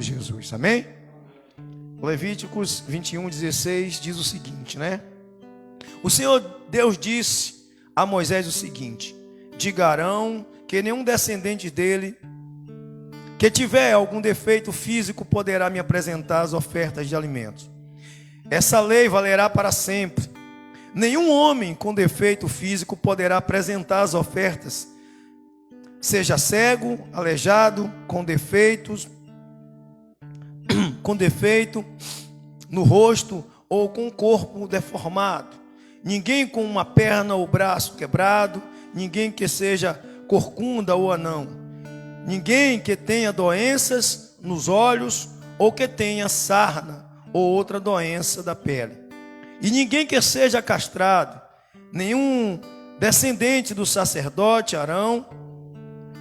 Senhor Jesus, amém? Levíticos 21:16 diz o seguinte, né? O Senhor Deus disse a Moisés o seguinte: diga a Arão que nenhum descendente dele que tiver algum defeito físico poderá me apresentar as ofertas de alimentos. Essa lei valerá para sempre. Nenhum homem com defeito físico poderá apresentar as ofertas, seja cego, aleijado, com defeito no rosto ou com o corpo deformado. Ninguém com uma perna ou braço quebrado, ninguém que seja corcunda ou anão, ninguém que tenha doenças nos olhos ou que tenha sarna ou outra doença da pele, e ninguém que seja castrado, nenhum descendente do sacerdote Arão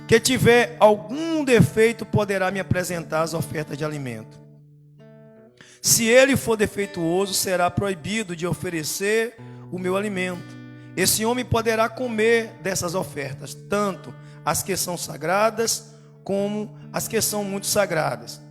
que tiver algum defeito poderá me apresentar as ofertas de alimento. Se ele for defeituoso, será proibido de oferecer o meu alimento. Esse homem poderá comer dessas ofertas, tanto as que são sagradas como as que são muito sagradas.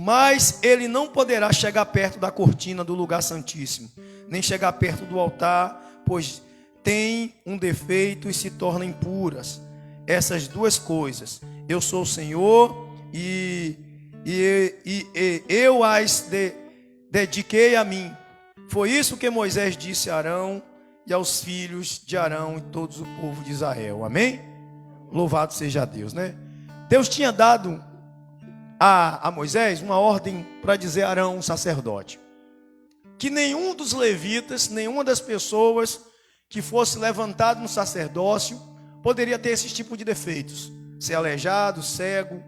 Mas ele não poderá chegar perto da cortina do lugar santíssimo, nem chegar perto do altar, pois tem um defeito e se tornam impuras. Essas duas coisas, eu sou o Senhor e eu as dediquei a mim. Foi isso que Moisés disse a Arão e aos filhos de Arão e todos o povo de Israel. Amém? Louvado seja Deus, né? Deus tinha dado a Moisés uma ordem para dizer a Arão, um sacerdote, que nenhum dos levitas, nenhuma das pessoas que fosse levantado no sacerdócio poderia ter esse tipo de defeitos. Ser aleijado, cego,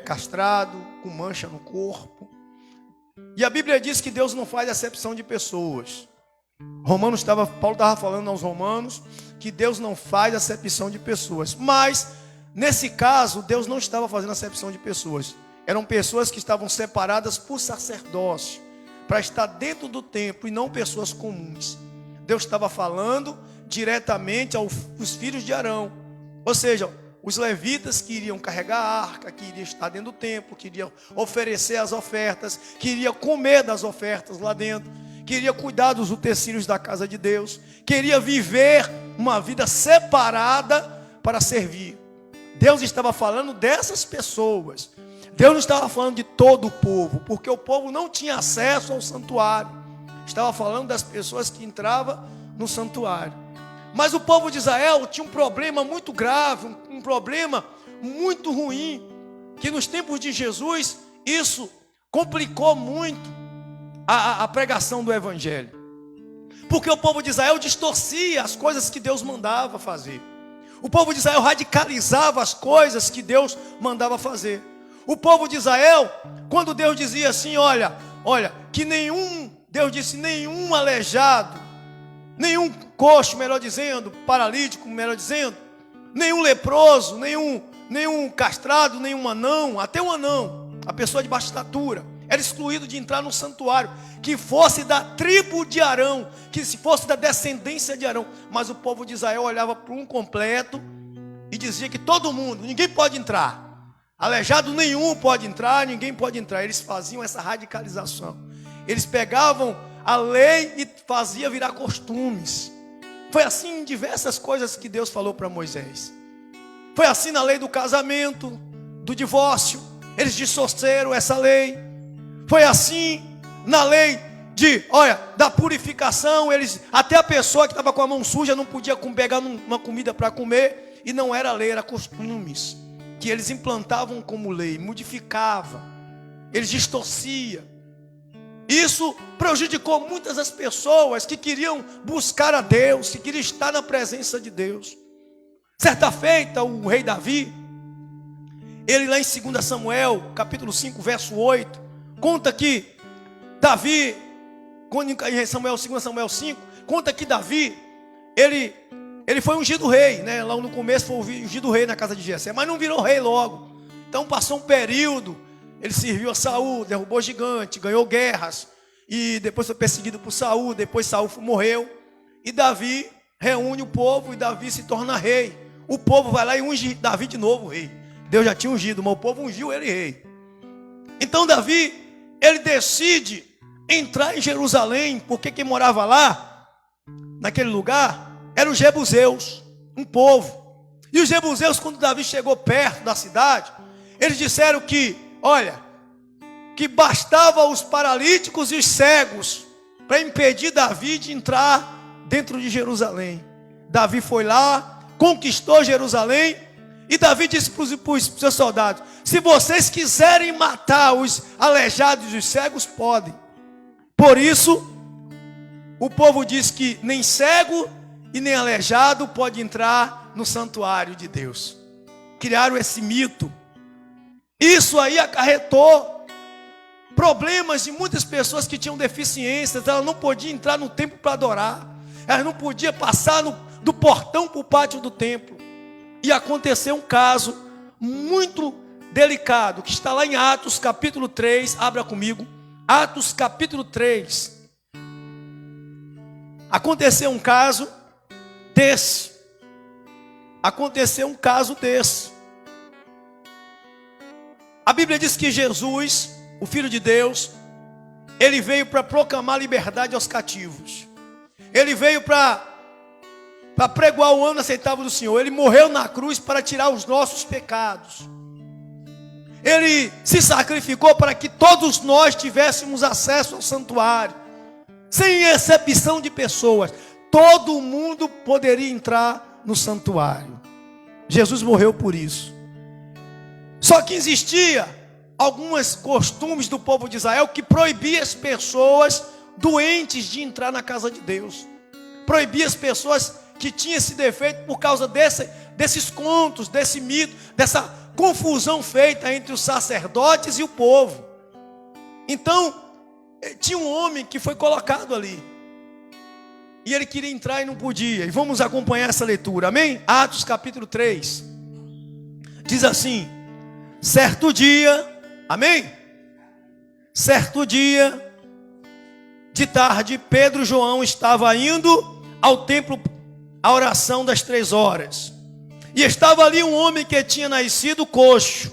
castrado, com mancha no corpo. E a Bíblia diz que Deus não faz acepção de pessoas. Paulo estava falando aos romanos que Deus não faz acepção de pessoas. Mas, nesse caso, Deus não estava fazendo acepção de pessoas. Eram pessoas que estavam separadas por sacerdócio, para estar dentro do templo, e não pessoas comuns. Deus estava falando diretamente aos filhos de Arão. Ou seja, os levitas que iriam carregar a arca, que iriam estar dentro do templo, que iriam oferecer as ofertas, que iriam comer das ofertas lá dentro, que iriam cuidar dos utensílios da casa de Deus, queria viver uma vida separada para servir. Deus estava falando dessas pessoas. Deus não estava falando de todo o povo, porque o povo não tinha acesso ao santuário. Estava falando das pessoas que entravam no santuário. Mas o povo de Israel tinha um problema muito grave, um problema muito ruim, que nos tempos de Jesus, isso complicou muito a pregação do evangelho. Porque o povo de Israel distorcia as coisas que Deus mandava fazer. O povo de Israel radicalizava as coisas que Deus mandava fazer. O povo de Israel, quando Deus dizia assim, olha, que Deus disse, nenhum aleijado, nenhum coxo, melhor dizendo, paralítico, melhor dizendo, nenhum leproso, nenhum castrado, nenhum anão, até um anão, a pessoa de baixa estatura, era excluído de entrar no santuário, que fosse da tribo de Arão, que se fosse da descendência de Arão. Mas o povo de Israel olhava para um completo e dizia que todo mundo, ninguém pode entrar, aleijado nenhum pode entrar, ninguém pode entrar. Eles faziam essa radicalização, eles pegavam a lei e faziam virar costumes. Foi assim em diversas coisas que Deus falou para Moisés. Foi assim na lei do casamento, do divórcio, eles distorceram essa lei. Foi assim na lei da purificação, até a pessoa que estava com a mão suja não podia pegar uma comida para comer, e não era lei, era costumes, que eles implantavam como lei, modificava, eles distorciam. Isso prejudicou muitas das pessoas que queriam buscar a Deus, que queriam estar na presença de Deus. Certa feita, o rei Davi, ele lá em 2 Samuel, capítulo 5, verso 8, conta que Davi, quando em 2 Samuel 5, conta que Davi, ele foi ungido rei, né? Lá no começo foi ungido rei na casa de Jessé, mas não virou rei logo. Então passou um período, ele serviu a Saul, derrubou gigante, ganhou guerras, e depois foi perseguido por Saul, depois Saul morreu, e Davi reúne o povo, e Davi se torna rei. O povo vai lá e unge Davi de novo rei. Deus já tinha ungido, mas o povo ungiu ele rei. Então Davi, ele decide entrar em Jerusalém, porque quem morava lá, naquele lugar, eram os jebuseus, um povo. E os jebuseus, quando Davi chegou perto da cidade, eles disseram que, olha, que bastava os paralíticos e os cegos para impedir Davi de entrar dentro de Jerusalém. Davi foi lá, conquistou Jerusalém, e Davi disse para os seus soldados: se vocês quiserem matar os aleijados e os cegos, podem. Por isso, o povo diz que nem cego e nem aleijado pode entrar no santuário de Deus. Criaram esse mito. Isso aí acarretou problemas de muitas pessoas que tinham deficiências. Elas não podiam entrar no templo para adorar. Elas não podiam passar do portão para o pátio do templo. E aconteceu um caso muito delicado, que está lá em Atos capítulo 3, abra comigo, Atos capítulo 3. Aconteceu um caso desse. A Bíblia diz que Jesus, o Filho de Deus, ele veio para proclamar liberdade aos cativos. Ele veio para pregoar o ano aceitável do Senhor. Ele morreu na cruz para tirar os nossos pecados. Ele se sacrificou para que todos nós tivéssemos acesso ao santuário, sem exceção de pessoas. Todo mundo poderia entrar no santuário. Jesus morreu por isso. Só que existia alguns costumes do povo de Israel que proibia as pessoas doentes de entrar na casa de Deus. Proibia as pessoas que tinham esse defeito por causa desses contos, desse mito, dessa confusão feita entre os sacerdotes e o povo. Então, tinha um homem que foi colocado ali. E ele queria entrar e não podia. E vamos acompanhar essa leitura, amém? Atos capítulo 3. Diz assim: certo dia, amém? Certo dia, de tarde, Pedro e João estavam indo ao templo, a oração das 3 horas. E estava ali um homem que tinha nascido coxo.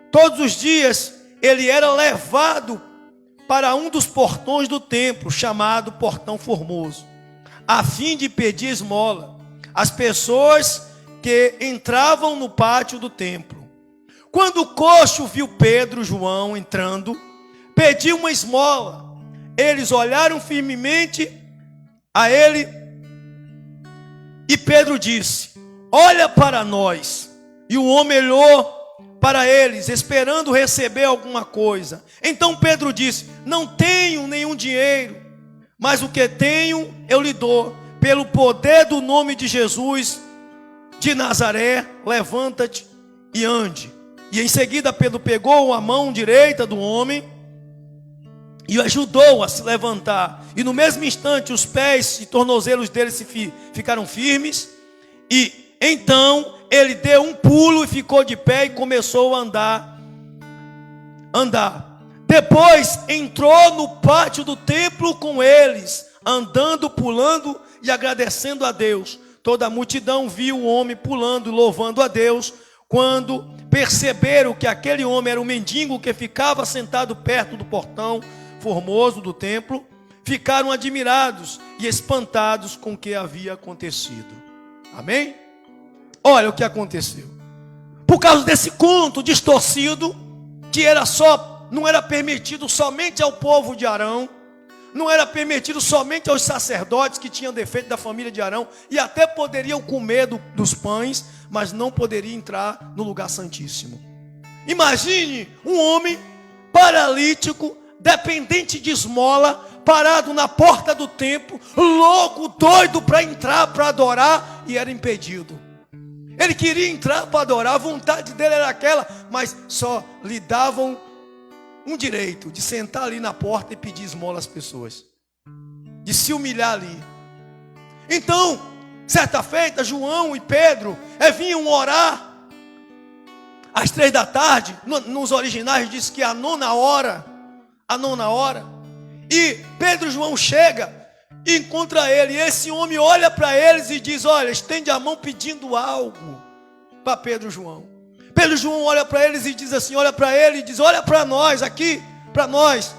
Todos os dias ele era levado para um dos portões do templo, chamado Portão Formoso, a fim de pedir esmola às pessoas que entravam no pátio do templo. Quando o coxo viu Pedro e João entrando, pediu uma esmola. Eles olharam firmemente a ele, e Pedro disse: olha para nós. E o homem olhou para eles, esperando receber alguma coisa. Então Pedro disse: não tenho nenhum dinheiro, mas o que tenho eu lhe dou. Pelo poder do nome de Jesus de Nazaré, levanta-te e ande. E em seguida Pedro pegou a mão direita do homem e o ajudou a se levantar. E no mesmo instante os pés e tornozelos dele ficaram firmes. E então ele deu um pulo e ficou de pé e começou a andar. Depois entrou no pátio do templo com eles, andando, pulando e agradecendo a Deus. Toda a multidão viu o homem pulando e louvando a Deus. Quando perceberam que aquele homem era um mendigo que ficava sentado perto do portão formoso do templo, ficaram admirados e espantados com o que havia acontecido. Amém? Olha o que aconteceu. Por causa desse conto distorcido, que não era permitido somente ao povo de Arão, não era permitido somente aos sacerdotes que tinham defeito da família de Arão, e até poderiam comer dos pães, mas não poderiam entrar no lugar santíssimo. Imagine um homem paralítico, dependente de esmola, parado na porta do templo, louco, doido para entrar, para adorar, e era impedido. Ele queria entrar para adorar, a vontade dele era aquela, mas só lhe davam um direito de sentar ali na porta e pedir esmola às pessoas, de se humilhar ali. Então, certa feita, João e Pedro vinham orar às 3 da tarde. Nos originais diz que a nona hora, e Pedro e João chega e encontra ele, e esse homem olha para eles e diz: olha, estende a mão pedindo algo para Pedro e João. Pedro e João olha para eles e diz assim, olha para ele e diz, olha para nós aqui, para nós.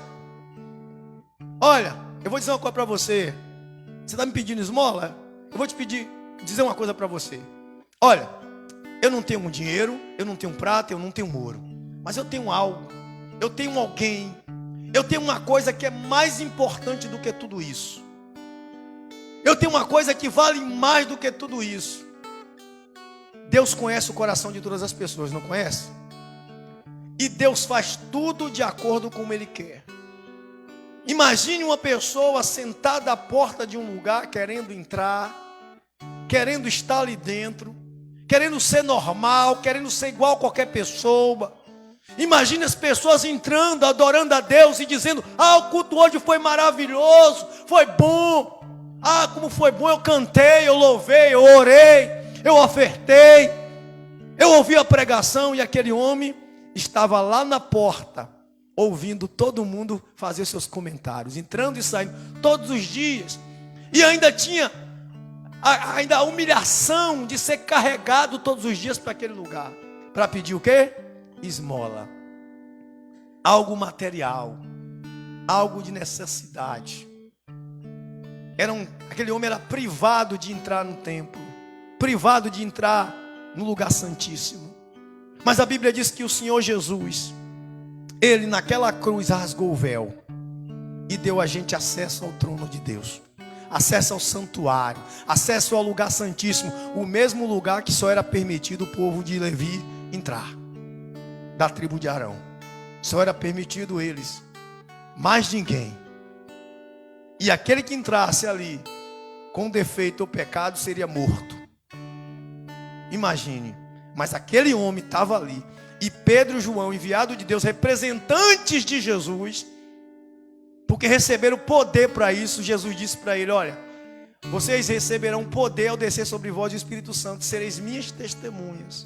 Olha, eu vou dizer uma coisa para você. Você está me pedindo esmola? Eu vou te dizer uma coisa para você. Olha, eu não tenho dinheiro, eu não tenho prata, eu não tenho ouro. Mas eu tenho algo, eu tenho alguém, eu tenho uma coisa que é mais importante do que tudo isso. Eu tenho uma coisa que vale mais do que tudo isso. Deus conhece o coração de todas as pessoas, não conhece? E Deus faz tudo de acordo com como Ele quer. Imagine uma pessoa sentada à porta de um lugar, querendo entrar, querendo estar ali dentro, querendo ser normal, querendo ser igual a qualquer pessoa. Imagine as pessoas entrando, adorando a Deus e dizendo, o culto hoje foi maravilhoso, foi bom. Como foi bom, eu cantei, eu louvei, eu orei, eu ofertei, eu ouvi a pregação. E aquele homem estava lá na porta, ouvindo todo mundo fazer seus comentários, entrando e saindo todos os dias. E ainda tinha a humilhação de ser carregado todos os dias para aquele lugar. Para pedir o quê? Esmola. Algo material. Algo de necessidade. Aquele homem era privado de entrar no templo. Privado de entrar no lugar santíssimo. Mas a Bíblia diz que o Senhor Jesus, Ele naquela cruz rasgou o véu e deu a gente acesso ao trono de Deus, acesso ao santuário, acesso ao lugar santíssimo, o mesmo lugar que só era permitido o povo de Levi entrar, da tribo de Arão. Só era permitido eles, mais ninguém. E aquele que entrasse ali com defeito ou pecado seria morto. Imagine, mas aquele homem estava ali. E Pedro e João, enviado de Deus, representantes de Jesus, porque receberam poder para isso. Jesus disse para ele, olha, vocês receberão poder ao descer sobre vós o Espírito Santo, sereis minhas testemunhas.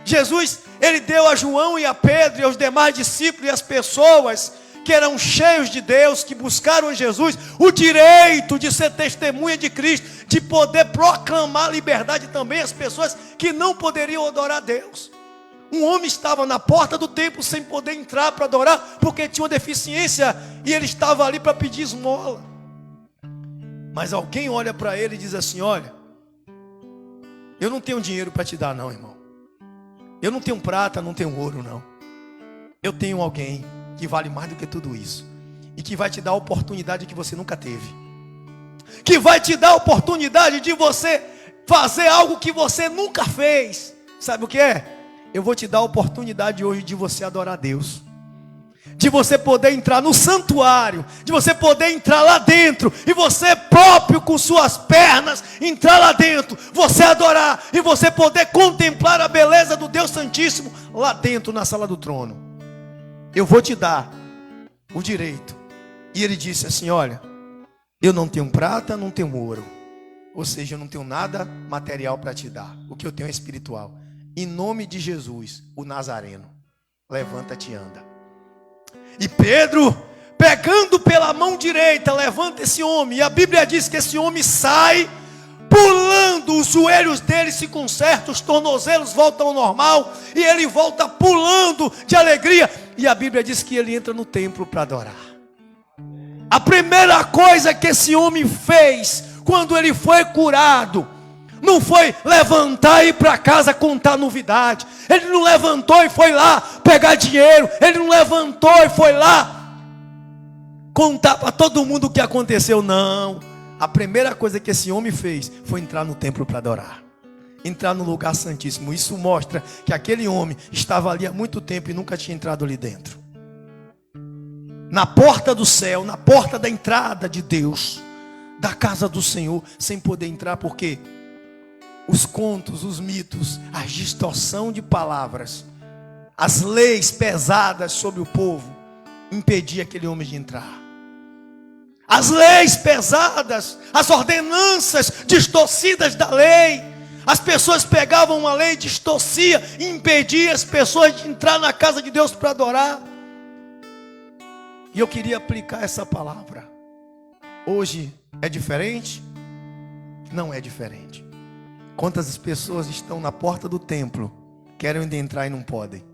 Jesus, Ele deu a João e a Pedro e aos demais discípulos e as pessoas que eram cheios de Deus, que buscaram em Jesus, o direito de ser testemunha de Cristo, de poder proclamar liberdade também às pessoas que não poderiam adorar a Deus. Um homem estava na porta do templo sem poder entrar para adorar, porque tinha uma deficiência, e ele estava ali para pedir esmola. Mas alguém olha para ele e diz assim, olha, eu não tenho dinheiro para te dar não, irmão. Eu não tenho prata, não tenho ouro não. Eu tenho alguém que vale mais do que tudo isso, e que vai te dar a oportunidade que você nunca teve, que vai te dar a oportunidade de você fazer algo que você nunca fez. Sabe o que é? Eu vou te dar a oportunidade hoje de você adorar a Deus, de você poder entrar no santuário, de você poder entrar lá dentro, e você próprio com suas pernas entrar lá dentro, você adorar, e você poder contemplar a beleza do Deus Santíssimo lá dentro na sala do trono. Eu vou te dar o direito. E ele disse assim, olha, eu não tenho prata, não tenho ouro, ou seja, eu não tenho nada material para te dar. O que eu tenho é espiritual. Em nome de Jesus, o Nazareno, levanta-te e anda. E Pedro, pegando pela mão direita, levanta esse homem. E a Bíblia diz que esse homem sai pulando, os joelhos dele se consertam, os tornozelos voltam ao normal, e ele volta pulando de alegria. E a Bíblia diz que ele entra no templo para adorar. A primeira coisa que esse homem fez quando ele foi curado não foi levantar e ir para casa contar novidade. Ele não levantou e foi lá pegar dinheiro. Ele não levantou e foi lá contar para todo mundo o que aconteceu. Não. A primeira coisa que esse homem fez foi entrar no templo para adorar, entrar no lugar santíssimo. Isso mostra que aquele homem estava ali há muito tempo e nunca tinha entrado ali dentro, na porta do céu, na porta da entrada de Deus, da casa do Senhor, sem poder entrar, porque os contos, os mitos, a distorção de palavras, as leis pesadas sobre o povo impediam aquele homem de entrar. As leis pesadas, as ordenanças distorcidas da lei, as pessoas pegavam uma lei, distorcia e impedia as pessoas de entrar na casa de Deus para adorar. E eu queria aplicar essa palavra. Hoje é diferente? Não é diferente. Quantas pessoas estão na porta do templo querem entrar e não podem.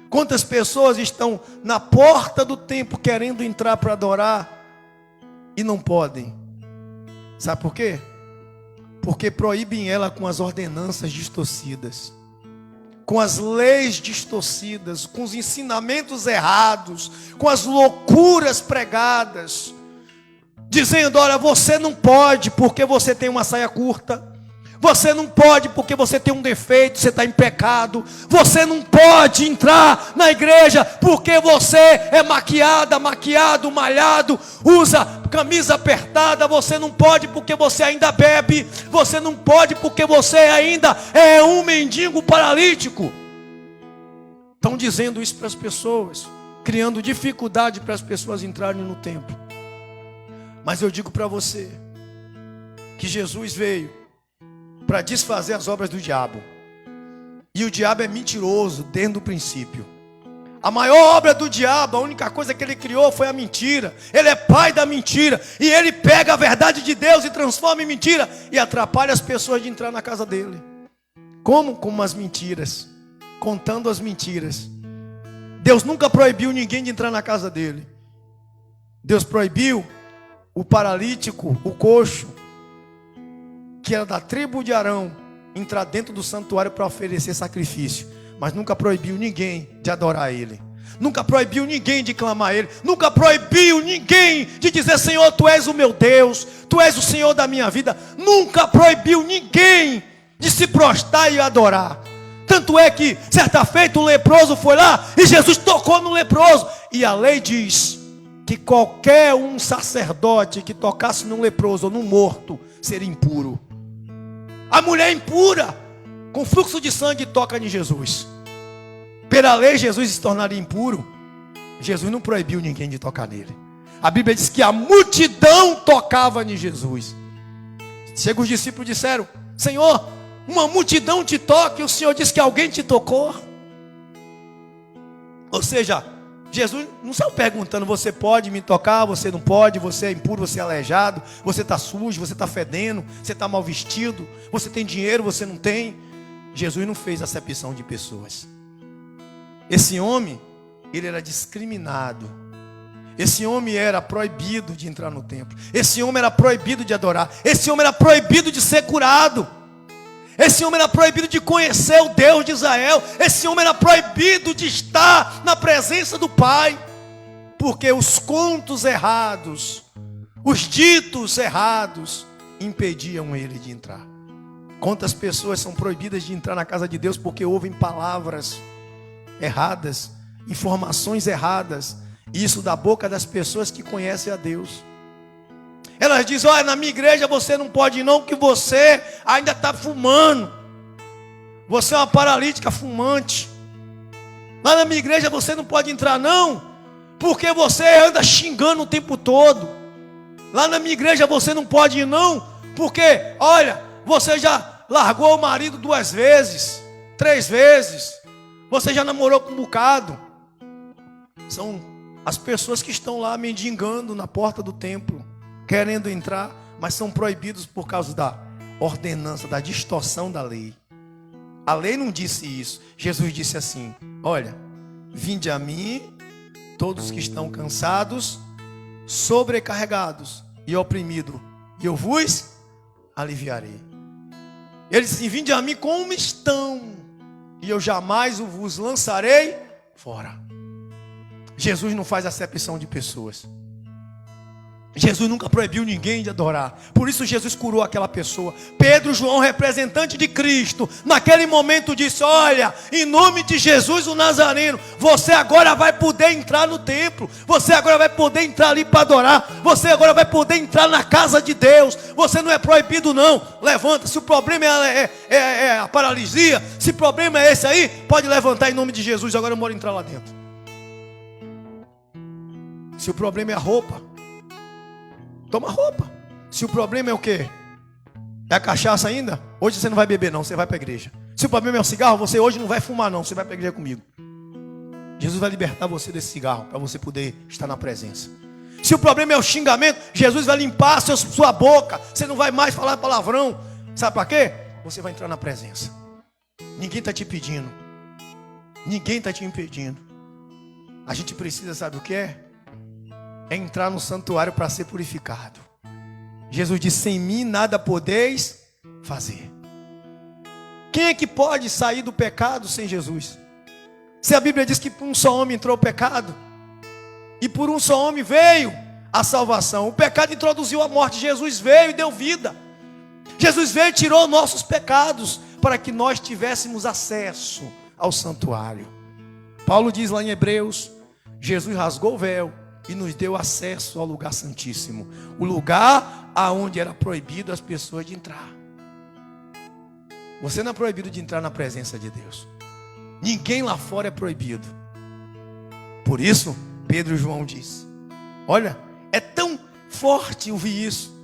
Quantas pessoas estão na porta do templo querendo entrar para adorar e não podem? Sabe por quê? Porque proíbem ela com as ordenanças distorcidas, com as leis distorcidas, com os ensinamentos errados, com as loucuras pregadas, dizendo: olha, você não pode porque você tem uma saia curta, você não pode porque você tem um defeito, você está em pecado, você não pode entrar na igreja porque você é maquiado, malhado, usa camisa apertada, você não pode porque você ainda bebe, você não pode porque você ainda é um mendigo paralítico. Estão dizendo isso para as pessoas, criando dificuldade para as pessoas entrarem no templo. Mas eu digo para você que Jesus veio para desfazer as obras do diabo. E o diabo é mentiroso desde o princípio. A maior obra do diabo, a única coisa que ele criou foi a mentira. Ele é pai da mentira. E ele pega a verdade de Deus e transforma em mentira e atrapalha as pessoas de entrar na casa dele. Como? Com as mentiras, contando as mentiras. Deus nunca proibiu ninguém de entrar na casa dele. Deus proibiu o paralítico, o coxo, que era da tribo de Arão, entrar dentro do santuário para oferecer sacrifício. Mas nunca proibiu ninguém de adorar ele. Nunca proibiu ninguém de clamar a ele. Nunca proibiu ninguém de dizer: Senhor, tu és o meu Deus, tu és o Senhor da minha vida. Nunca proibiu ninguém de se prostrar e adorar. Tanto é que, certa feita, o leproso foi lá e Jesus tocou no leproso. E a lei diz que qualquer um sacerdote que tocasse num leproso ou num morto seria impuro. A mulher impura, com fluxo de sangue, toca em Jesus. Pela lei, Jesus se tornaria impuro. Jesus não proibiu ninguém de tocar nele. A Bíblia diz que a multidão tocava em Jesus. Chega os discípulos e disseram: Senhor, uma multidão te toca e o Senhor diz que alguém te tocou. Ou seja, Jesus não saiu perguntando: você pode me tocar, você não pode, você é impuro, você é aleijado, você está sujo, você está fedendo, você está mal vestido, você tem dinheiro, você não tem. Jesus não fez acepção de pessoas. Esse homem, ele era discriminado. Esse homem era proibido de entrar no templo. Esse homem era proibido de adorar. Esse homem era proibido de ser curado. Esse homem era proibido de conhecer o Deus de Israel. Esse homem era proibido de estar na presença do Pai. Porque os contos errados, os ditos errados, impediam ele de entrar. Quantas pessoas são proibidas de entrar na casa de Deus porque ouvem palavras erradas, informações erradas, isso da boca das pessoas que conhecem a Deus. Elas dizem: olha, na minha igreja você não pode ir não, que você ainda está fumando. Você é uma paralítica fumante. Lá na minha igreja você não pode entrar não, porque você anda xingando o tempo todo. Lá na minha igreja você não pode ir não, porque, olha, você já largou o marido 2 vezes, 3 vezes. Você já namorou com um bocado. São as pessoas que estão lá mendigando na porta do templo, querendo entrar, mas são proibidos por causa da ordenança, da distorção da lei. A lei não disse isso. Jesus disse assim: olha, vinde a mim, todos que estão cansados, sobrecarregados e oprimidos, e eu vos aliviarei. Ele disse: vinde a mim como estão, e eu jamais vos lançarei fora. Jesus não faz acepção de pessoas. Jesus nunca proibiu ninguém de adorar. Por isso Jesus curou aquela pessoa. Pedro, João, representante de Cristo, naquele momento disse: olha, em nome de Jesus o Nazareno, você agora vai poder entrar no templo. Você agora vai poder entrar ali para adorar. Você agora vai poder entrar na casa de Deus. Você não é proibido não. Levanta. Se o problema é a paralisia, se o problema é esse aí, pode levantar em nome de Jesus. Agora eu moro entrar lá dentro. Se o problema é a roupa, toma roupa. Se o problema é o quê? É a cachaça ainda? Hoje você não vai beber não, você vai para a igreja. Se o problema é o cigarro, você hoje não vai fumar não, você vai para a igreja comigo. Jesus vai libertar você desse cigarro, para você poder estar na presença. Se o problema é o xingamento, Jesus vai limpar sua boca. Você não vai mais falar palavrão. Sabe para quê? Você vai entrar na presença. Ninguém está te pedindo. Ninguém está te impedindo. A gente precisa, sabe o que é? É entrar no santuário para ser purificado. Jesus disse: sem mim nada podeis fazer. Quem é que pode sair do pecado sem Jesus? Se a Bíblia diz que por um só homem entrou o pecado, e por um só homem veio a salvação. O pecado introduziu a morte, Jesus veio e deu vida. Jesus veio e tirou nossos pecados, para que nós tivéssemos acesso ao santuário. Paulo diz lá em Hebreus: Jesus rasgou o véu e nos deu acesso ao lugar santíssimo, o lugar aonde era proibido as pessoas de entrar. Você não é proibido de entrar na presença de Deus. Ninguém lá fora é proibido. Por isso, Pedro e João disse: olha, é tão forte ouvir isso.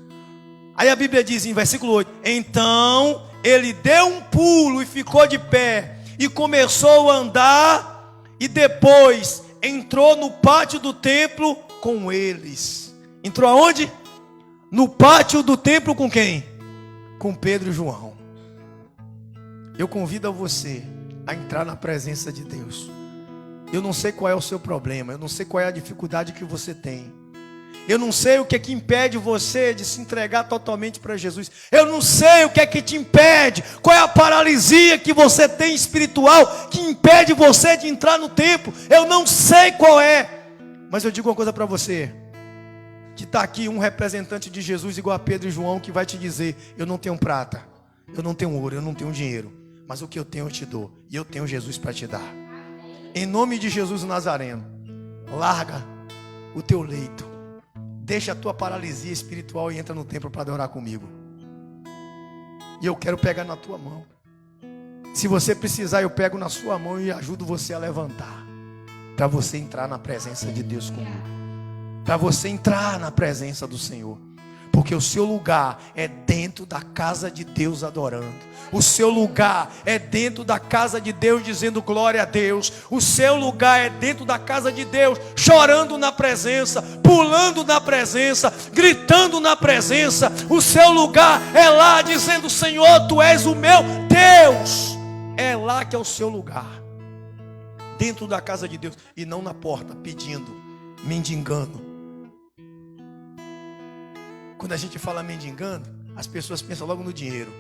Aí a Bíblia diz em versículo 8: então ele deu um pulo e ficou de pé, e começou a andar, e depois entrou no pátio do templo com eles. Entrou aonde? No pátio do templo com quem? Com Pedro e João. Eu convido a você a entrar na presença de Deus. Eu não sei qual é o seu problema, eu não sei qual é a dificuldade que você tem. Eu não sei o que é que impede você de se entregar totalmente para Jesus. Eu não sei o que é que te impede, qual é a paralisia que você tem espiritual que impede você de entrar no templo. Eu não sei qual é, mas eu digo uma coisa para você, que está aqui um representante de Jesus igual a Pedro e João, que vai te dizer: eu não tenho prata, eu não tenho ouro, eu não tenho dinheiro, mas o que eu tenho eu te dou, e eu tenho Jesus para te dar. Em nome de Jesus o Nazareno, larga o teu leito, deixa a tua paralisia espiritual e entra no templo para adorar comigo. E eu quero pegar na tua mão. Se você precisar, eu pego na sua mão e ajudo você a levantar, para você entrar na presença de Deus comigo, para você entrar na presença do Senhor. Porque o seu lugar é dentro da casa de Deus adorando. O seu lugar é dentro da casa de Deus dizendo glória a Deus. O seu lugar é dentro da casa de Deus chorando na presença, pulando na presença, gritando na presença. O seu lugar é lá dizendo: Senhor, Tu és o meu Deus. É lá que é o seu lugar, dentro da casa de Deus, e não na porta pedindo, mendigando. Quando a gente fala mendigando, as pessoas pensam logo no dinheiro.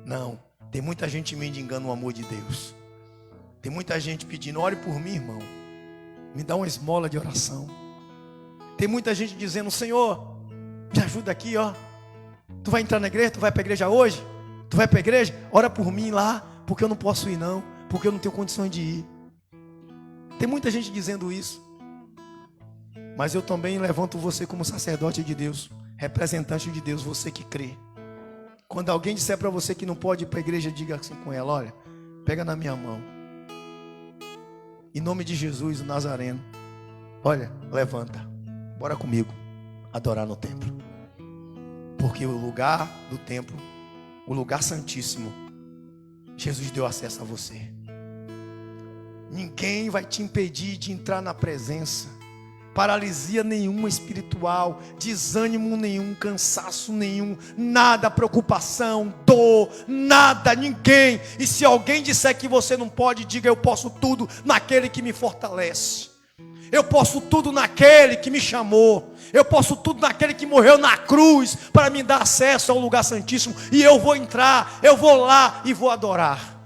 Não, tem muita gente mendigando o amor de Deus. Tem muita gente pedindo: ore por mim, irmão, me dá uma esmola de oração. Tem muita gente dizendo: Senhor, me ajuda aqui, ó. Tu vai entrar na igreja? Tu vai para a igreja hoje? Tu vai para a igreja? Ora por mim lá, porque eu não posso ir não, porque eu não tenho condições de ir. Tem muita gente dizendo isso. Mas eu também levanto você como sacerdote de Deus, representante de Deus, você que crê. Quando alguém disser para você que não pode ir para a igreja, diga assim com ela: olha, pega na minha mão, em nome de Jesus o Nazareno, olha, levanta, bora comigo adorar no templo. Porque o lugar do templo, o lugar santíssimo, Jesus deu acesso a você. Ninguém vai te impedir de entrar na presença. Paralisia nenhuma espiritual, desânimo nenhum, cansaço nenhum, nada, preocupação, dor, nada, ninguém. E se alguém disser que você não pode, diga: eu posso tudo naquele que me fortalece. Eu posso tudo naquele que me chamou. Eu posso tudo naquele que morreu na cruz para me dar acesso ao lugar santíssimo. E eu vou entrar, eu vou lá e vou adorar.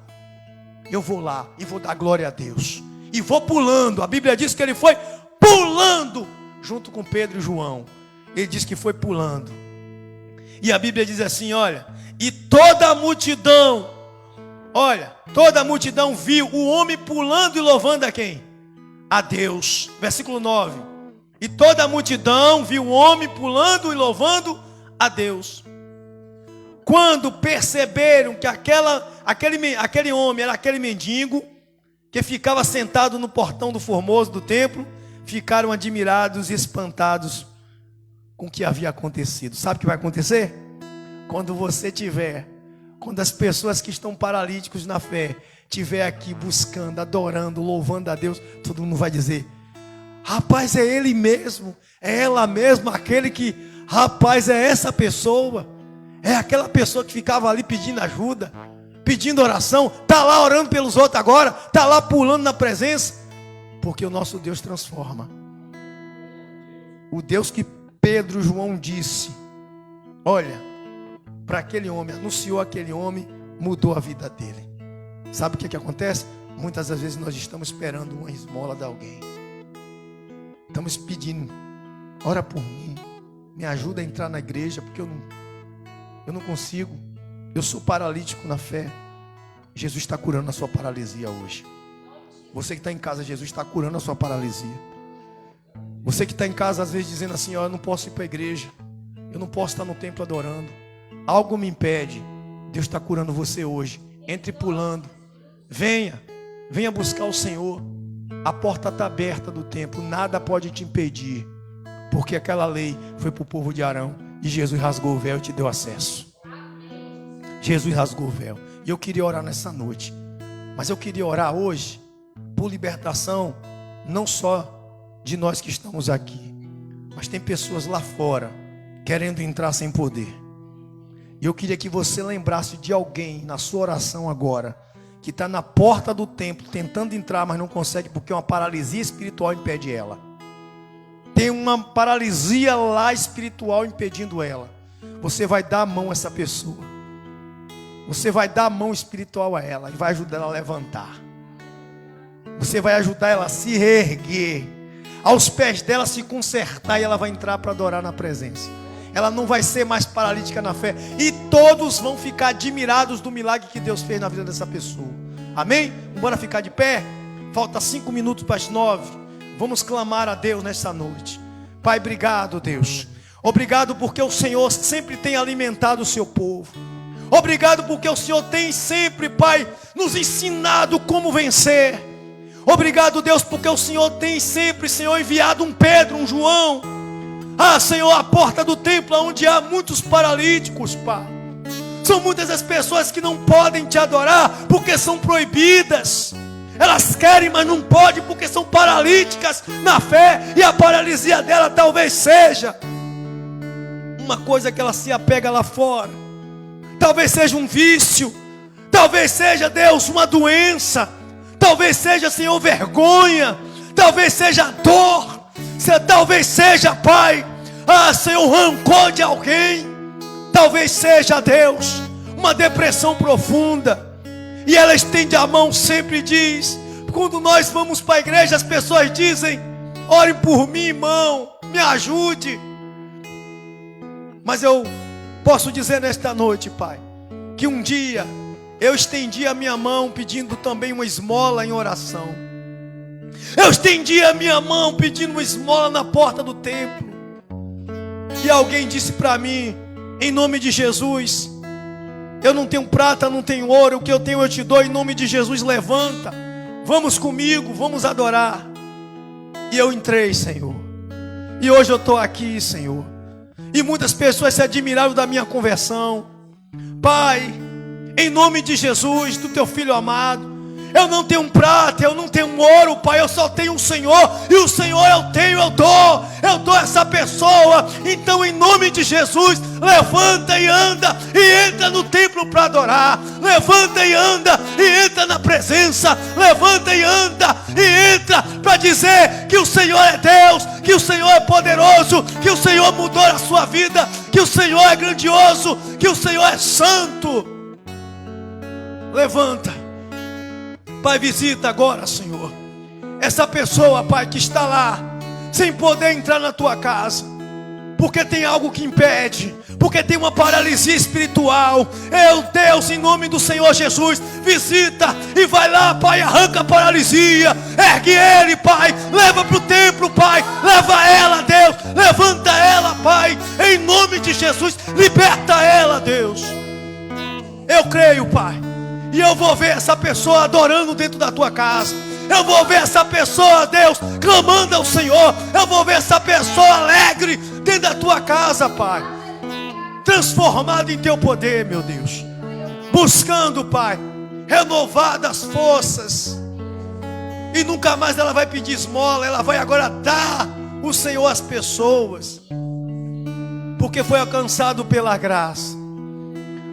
Eu vou lá e vou dar glória a Deus. E vou pulando. A Bíblia diz que ele foi pulando junto com Pedro e João. Ele diz que foi pulando. E a Bíblia diz assim, olha: e toda a multidão, olha, toda a multidão viu o homem pulando e louvando a quem? A Deus. Versículo 9. E toda a multidão viu o homem pulando e louvando a Deus. Quando perceberam que aquele homem era aquele mendigo que ficava sentado no portão do formoso do templo, ficaram admirados e espantados com o que havia acontecido. Sabe o que vai acontecer? Quando as pessoas que estão paralíticos na fé estiver aqui buscando, adorando, louvando a Deus, todo mundo vai dizer: rapaz, é ele mesmo, é ela mesma, aquele que, rapaz, é essa pessoa, é aquela pessoa que ficava ali pedindo ajuda, pedindo oração, está lá orando pelos outros agora, está lá pulando na presença, porque o nosso Deus transforma. O Deus que Pedro e João disse, olha, para aquele homem, anunciou aquele homem, mudou a vida dele. Sabe o que acontece? Muitas das vezes nós estamos esperando uma esmola de alguém. Estamos pedindo, ora por mim, me ajuda a entrar na igreja, porque eu não consigo. Eu sou paralítico na fé. Jesus está curando a sua paralisia hoje. Você que está em casa, Jesus está curando a sua paralisia. Você que está em casa, às vezes dizendo assim, ó, eu não posso ir para a igreja, eu não posso estar no templo adorando, algo me impede. Deus está curando você hoje. Entre pulando, venha buscar o Senhor. A porta está aberta do templo, nada pode te impedir, porque aquela lei foi para o povo de Arão, e Jesus rasgou o véu e te deu acesso. Jesus rasgou o véu. E eu queria orar nessa noite, mas eu queria orar hoje por libertação, não só de nós que estamos aqui, mas tem pessoas lá fora querendo entrar sem poder. E eu queria que você lembrasse de alguém na sua oração agora, que está na porta do templo tentando entrar, mas não consegue porque uma paralisia espiritual impede ela. Tem uma paralisia lá espiritual impedindo ela. Você vai dar a mão a essa pessoa. Você vai dar a mão espiritual a ela e vai ajudar ela a levantar. Você vai ajudar ela a se reerguer, aos pés dela se consertar, e ela vai entrar para adorar na presença. Ela não vai ser mais paralítica na fé, e todos vão ficar admirados do milagre que Deus fez na vida dessa pessoa. Amém? Bora ficar de pé? Falta 5 minutos para as 9. Vamos clamar a Deus nessa noite. Pai, obrigado, Deus. Obrigado porque o Senhor sempre tem alimentado o seu povo. Obrigado porque o Senhor tem sempre, Pai, nos ensinado como vencer. Obrigado, Deus, porque o Senhor tem sempre, Senhor, enviado um Pedro, um João. Senhor, a porta do templo onde há muitos paralíticos, Pai. São muitas as pessoas que não podem te adorar porque são proibidas. Elas querem, mas não podem porque são paralíticas na fé. E a paralisia dela talvez seja uma coisa que ela se apega lá fora. Talvez seja um vício. Talvez seja, Deus, uma doença. Talvez seja, Senhor, vergonha. Talvez seja dor. Talvez seja, Pai, Senhor, rancor de alguém. Talvez seja, Deus, uma depressão profunda. E ela estende a mão, sempre diz. Quando nós vamos para a igreja, as pessoas dizem: ore por mim, irmão, me ajude. Mas eu posso dizer nesta noite, Pai, que um dia eu estendi a minha mão pedindo também uma esmola em oração. Eu estendi a minha mão pedindo uma esmola na porta do templo. E alguém disse para mim: em nome de Jesus, eu não tenho prata, não tenho ouro, o que eu tenho eu te dou, em nome de Jesus, levanta, vamos comigo, vamos adorar. E eu entrei, Senhor, e hoje eu estou aqui, Senhor, e muitas pessoas se admiraram da minha conversão. Pai, em nome de Jesus, do teu filho amado, eu não tenho prata, eu não tenho ouro, Pai, eu só tenho o Senhor, e o Senhor eu dou essa pessoa. Então, em nome de Jesus, levanta e anda, e entra no templo para adorar. Levanta e anda, e entra na presença. Levanta e anda, e entra para dizer que o Senhor é Deus, que o Senhor é poderoso, que o Senhor mudou a sua vida, que o Senhor é grandioso, que o Senhor é santo. Levanta, Pai, visita agora, Senhor, essa pessoa, Pai, que está lá sem poder entrar na tua casa, porque tem algo que impede, porque tem uma paralisia espiritual. Deus, em nome do Senhor Jesus, visita e vai lá, Pai, arranca a paralisia, ergue ele, Pai, leva para o templo, Pai, leva ela, Deus, levanta ela, Pai, em nome de Jesus, liberta ela, Deus. Eu creio, Pai, e eu vou ver essa pessoa adorando dentro da tua casa. Eu vou ver essa pessoa, Deus, clamando ao Senhor. Eu vou ver essa pessoa alegre dentro da tua casa, Pai, transformada em teu poder, meu Deus, buscando, Pai, renovadas forças. E nunca mais ela vai pedir esmola. Ela vai agora dar o Senhor às pessoas, porque foi alcançado pela graça.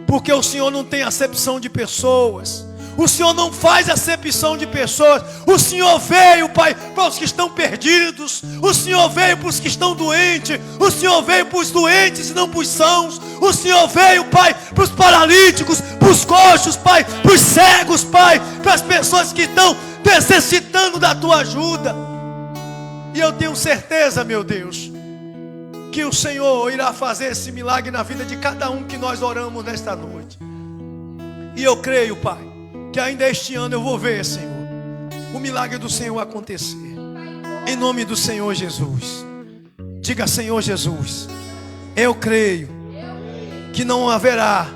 porque o Senhor não tem acepção de pessoas. O Senhor não faz acepção de pessoas. O Senhor veio, Pai, para os que estão perdidos. O Senhor veio para os que estão doentes. O Senhor veio para os doentes e não para os sãos. O Senhor veio, Pai, para os paralíticos, para os coxos, Pai, para os cegos, Pai, para as pessoas que estão necessitando da Tua ajuda. E eu tenho certeza, meu Deus, que o Senhor irá fazer esse milagre na vida de cada um que nós oramos nesta noite. E eu creio, Pai, que ainda este ano eu vou ver, Senhor, o milagre do Senhor acontecer. Em nome do Senhor Jesus. Diga: Senhor Jesus, eu creio que não haverá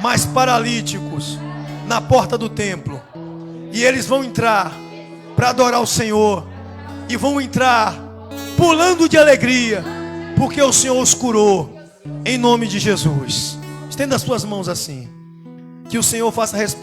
mais paralíticos na porta do templo. E eles vão entrar para adorar o Senhor. E vão entrar pulando de alegria, porque o Senhor os curou. Em nome de Jesus. Estenda as suas mãos assim. Que o Senhor faça resplandecer